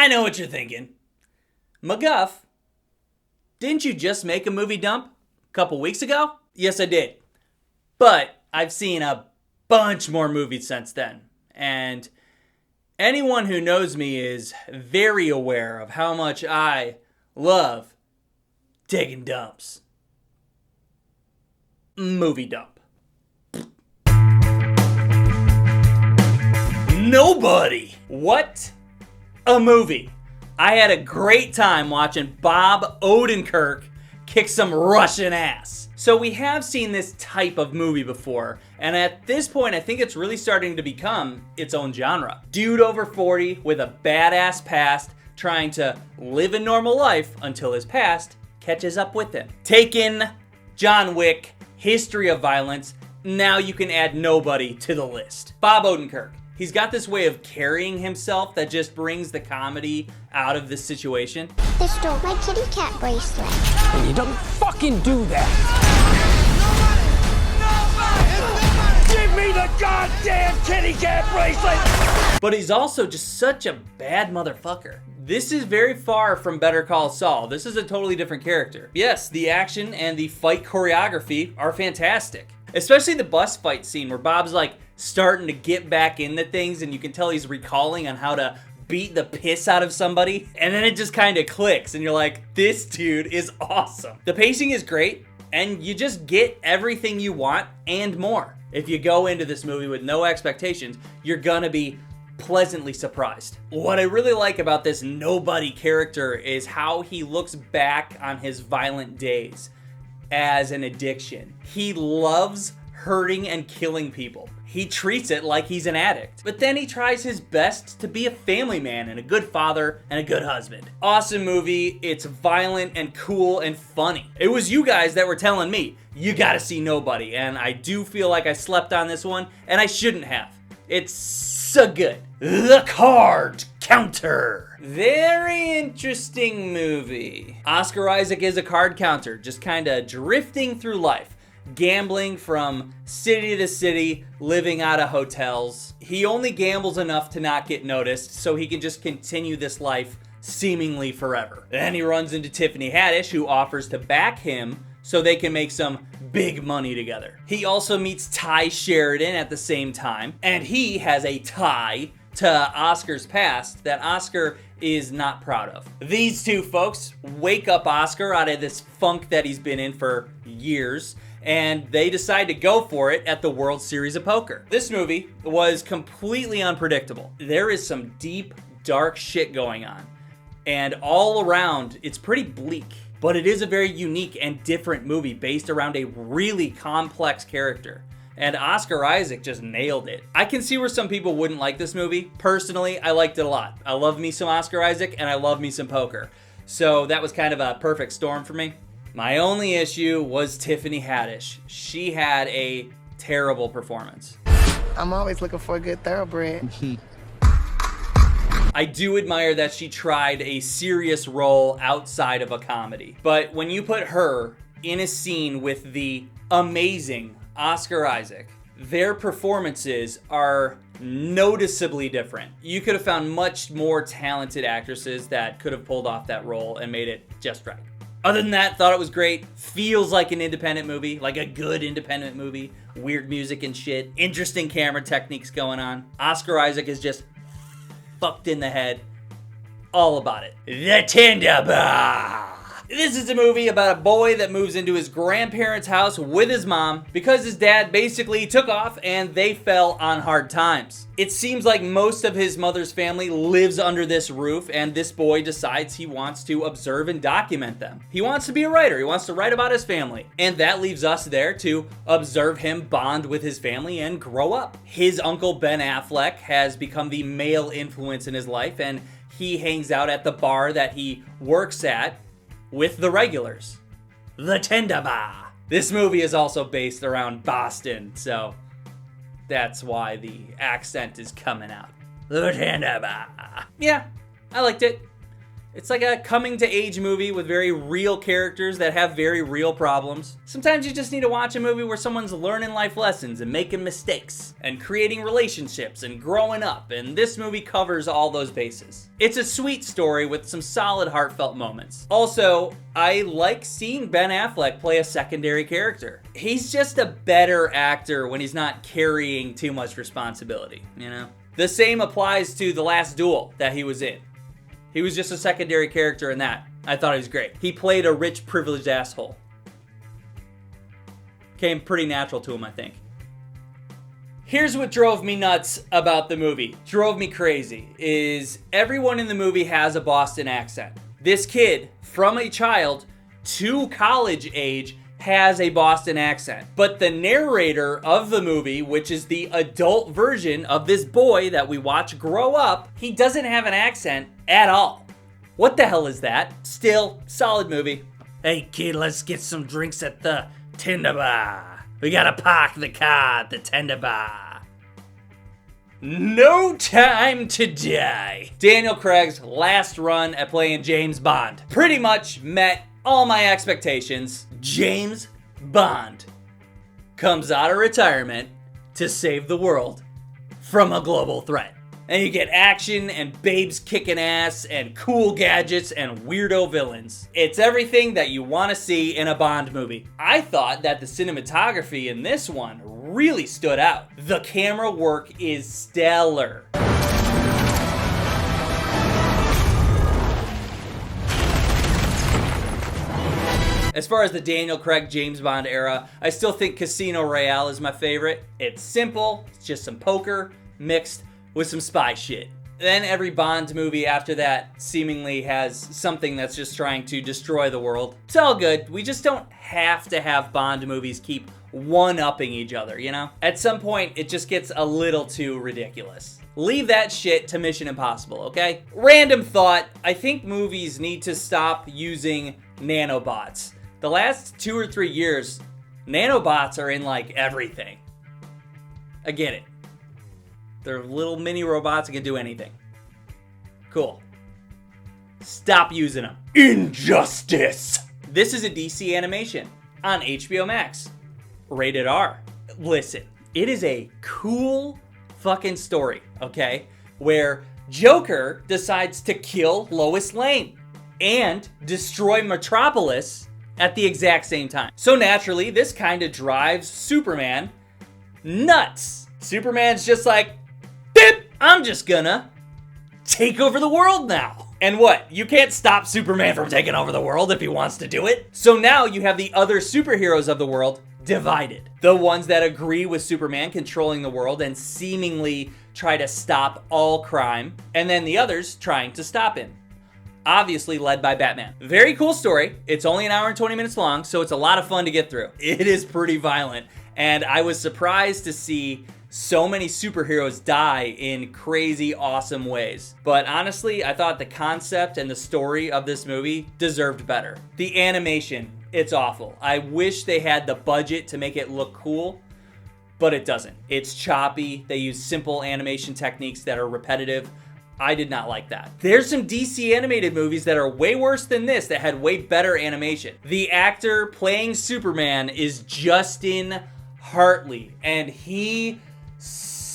I know what you're thinking. Maguff, didn't you just make a movie dump a couple weeks ago? Yes, I did. But I've seen a bunch more movies since then. And anyone who knows me is very aware of how much I love taking dumps. Movie dump. Nobody. What a movie. I had a great time watching Bob Odenkirk kick some Russian ass. So we have seen this type of movie before, and at this point I think it's really starting to become its own genre. Dude over 40 with a badass past trying to live a normal life until his past catches up with him. Taken, John Wick, history of violence, now you can add nobody to the list. Bob Odenkirk. He's got this way of carrying himself that just brings the comedy out of this situation. They stole my kitty cat bracelet. And you don't fucking do that. Nobody! Give me the goddamn kitty cat bracelet! But he's also just such a bad motherfucker. This is very far from Better Call Saul. This is a totally different character. Yes, the action and the fight choreography are fantastic. Especially the bus fight scene where Bob's like starting to get back into things and you can tell he's recalling on how to beat the piss out of somebody. And then it just kind of clicks and you're like, this dude is awesome. The pacing is great and you just get everything you want and more. If you go into this movie with no expectations, you're gonna be pleasantly surprised. What I really like about this nobody character is how he looks back on his violent days as an addiction. He loves hurting and killing people. He treats it like he's an addict. But then he tries his best to be a family man and a good father and a good husband. Awesome movie. It's violent and cool and funny. It was you guys that were telling me, you gotta see Nobody. And I do feel like I slept on this one, and I shouldn't have. It's so good. The Card Counter. Very interesting movie. Oscar Isaac is a card counter, just kind of drifting through life. Gambling from city to city, living out of hotels. He only gambles enough to not get noticed, so he can just continue this life seemingly forever. Then he runs into Tiffany Haddish, who offers to back him so they can make some big money together. He also meets Ty Sheridan at the same time, and he has a tie to Oscar's past that Oscar is not proud of. These two folks wake up Oscar out of this funk that he's been in for years, and they decide to go for it at the World Series of Poker. This movie was completely unpredictable. There is some deep, dark shit going on, and all around, it's pretty bleak. But it is a very unique and different movie based around a really complex character. And Oscar Isaac just nailed it. I can see where some people wouldn't like this movie. Personally, I liked it a lot. I love me some Oscar Isaac and I love me some poker. So that was kind of a perfect storm for me. My only issue was Tiffany Haddish. She had a terrible performance. I'm always looking for a good thoroughbred. I do admire that she tried a serious role outside of a comedy. But when you put her in a scene with the amazing Oscar Isaac, their performances are noticeably different. You could have found much more talented actresses that could have pulled off that role and made it just right. Other than that, thought it was great. Feels like an independent movie, like a good independent movie. Weird music and shit. Interesting camera techniques going on. Oscar Isaac is just fucked in the head. All about it. The Tinder Bar. This is a movie about a boy that moves into his grandparents' house with his mom because his dad basically took off and they fell on hard times. It seems like most of his mother's family lives under this roof, and this boy decides he wants to observe and document them. He wants to be a writer. He wants to write about his family. And that leaves us there to observe him bond with his family and grow up. His uncle Ben Affleck has become the male influence in his life, and he hangs out at the bar that he works at with the regulars. The Tinder Bar. This movie is also based around Boston, so that's why the accent is coming out. The Tinder Bar. Yeah, I liked it. It's like a coming-to-age movie with very real characters that have very real problems. Sometimes you just need to watch a movie where someone's learning life lessons and making mistakes and creating relationships and growing up, and this movie covers all those bases. It's a sweet story with some solid heartfelt moments. Also, I like seeing Ben Affleck play a secondary character. He's just a better actor when he's not carrying too much responsibility, you know? The same applies to The Last Duel that he was in. He was just a secondary character in that. I thought he was great. He played a rich, privileged asshole. Came pretty natural to him, I think. Here's what drove me nuts about the movie. Drove me crazy. Is everyone in the movie has a Boston accent. This kid, from a child to college age, has a Boston accent. But the narrator of the movie, which is the adult version of this boy that we watch grow up, he doesn't have an accent at all. What the hell is that? Still, solid movie. Hey kid, let's get some drinks at the Tinder bar. We gotta park the car at the Tinder bar. No Time to Die. Daniel Craig's last run at playing James Bond. Pretty much met all my expectations. James Bond comes out of retirement to save the world from a global threat. And you get action and babes kicking ass and cool gadgets and weirdo villains. It's everything that you want to see in a Bond movie. I thought that the cinematography in this one really stood out. The camera work is stellar. As far as the Daniel Craig James Bond era, I still think Casino Royale is my favorite. It's simple, it's just some poker mixed with some spy shit. Then every Bond movie after that seemingly has something that's just trying to destroy the world. It's all good. We just don't have to have Bond movies keep one-upping each other, you know? At some point, it just gets a little too ridiculous. Leave that shit to Mission Impossible, okay? Random thought, I think movies need to stop using nanobots. The last 2 or 3 years, nanobots are in like everything. I get it. They're little mini robots that can do anything. Cool. Stop using them. Injustice! This is a DC animation on HBO Max. Rated R. Listen, it is a cool fucking story, okay? Where Joker decides to kill Lois Lane and destroy Metropolis at the exact same time. So naturally, this kind of drives Superman nuts. Superman's just like, Bip! I'm just gonna take over the world now. And what? You can't stop Superman from taking over the world if he wants to do it. So now you have the other superheroes of the world divided. The ones that agree with Superman controlling the world and seemingly try to stop all crime, and then the others trying to stop him. Obviously led by Batman. Very cool story. It's only an hour and 20 minutes long, so it's a lot of fun to get through. It is pretty violent, and I was surprised to see so many superheroes die in crazy, awesome ways. But honestly, I thought the concept and the story of this movie deserved better. The animation, it's awful. I wish they had the budget to make it look cool, but it doesn't. It's choppy. They use simple animation techniques that are repetitive. I did not like that. There's some DC animated movies that are way worse than this that had way better animation. The actor playing Superman is Justin Hartley, and he sucks.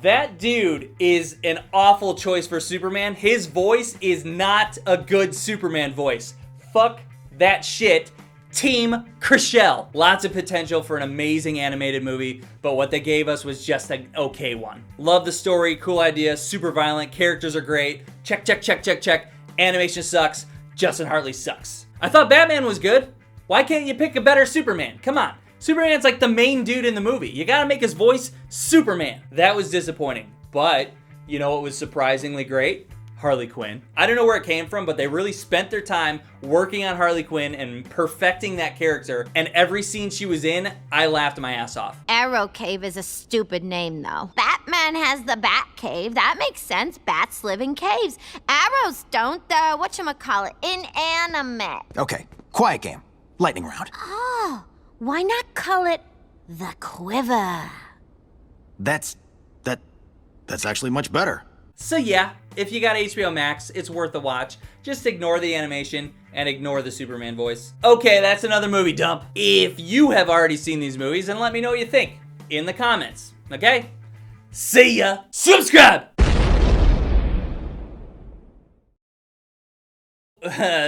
That dude is an awful choice for Superman. His voice is not a good Superman voice. Fuck that shit. Team Chriselle. Lots of potential for an amazing animated movie, but what they gave us was just an okay one. Love the story, cool idea, super violent, characters are great. Check, check, check, check, check. Animation sucks. Justin Hartley sucks. I thought Batman was good. Why can't you pick a better Superman? Come on. Superman's like the main dude in the movie. You gotta make his voice Superman. That was disappointing, but you know what was surprisingly great? Harley Quinn. I don't know where it came from, but they really spent their time working on Harley Quinn and perfecting that character. And every scene she was in, I laughed my ass off. Arrow Cave is a stupid name, though. Batman has the Bat Cave. That makes sense. Bats live in caves. Arrows don't. Whatchamacallit? Inanimate. Okay, quiet game. Lightning round. Oh, why not call it the Quiver? That's actually much better. So yeah, if you got HBO Max, it's worth a watch. Just ignore the animation and ignore the Superman voice. Okay, that's another movie dump. If you have already seen these movies, then let me know what you think in the comments, okay? See ya! Subscribe!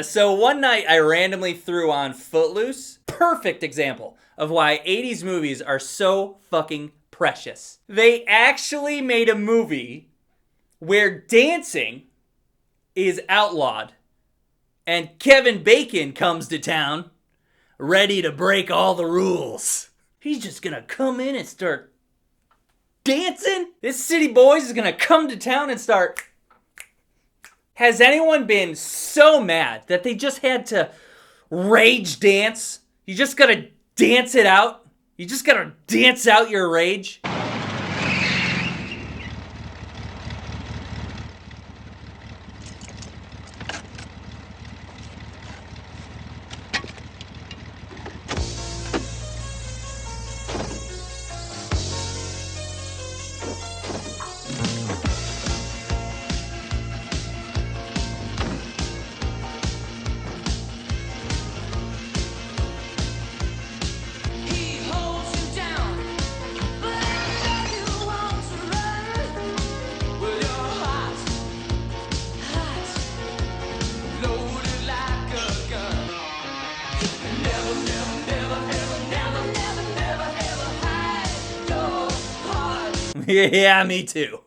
So one night I randomly threw on Footloose. Perfect example of why 80s movies are so fucking precious. They actually made a movie where dancing is outlawed and Kevin Bacon comes to town ready to break all the rules. He's just gonna come in and start dancing? This city boys is gonna come to town and start... Has anyone been so mad that they just had to rage dance? You just gotta dance it out? You just gotta dance out your rage? Yeah, me too.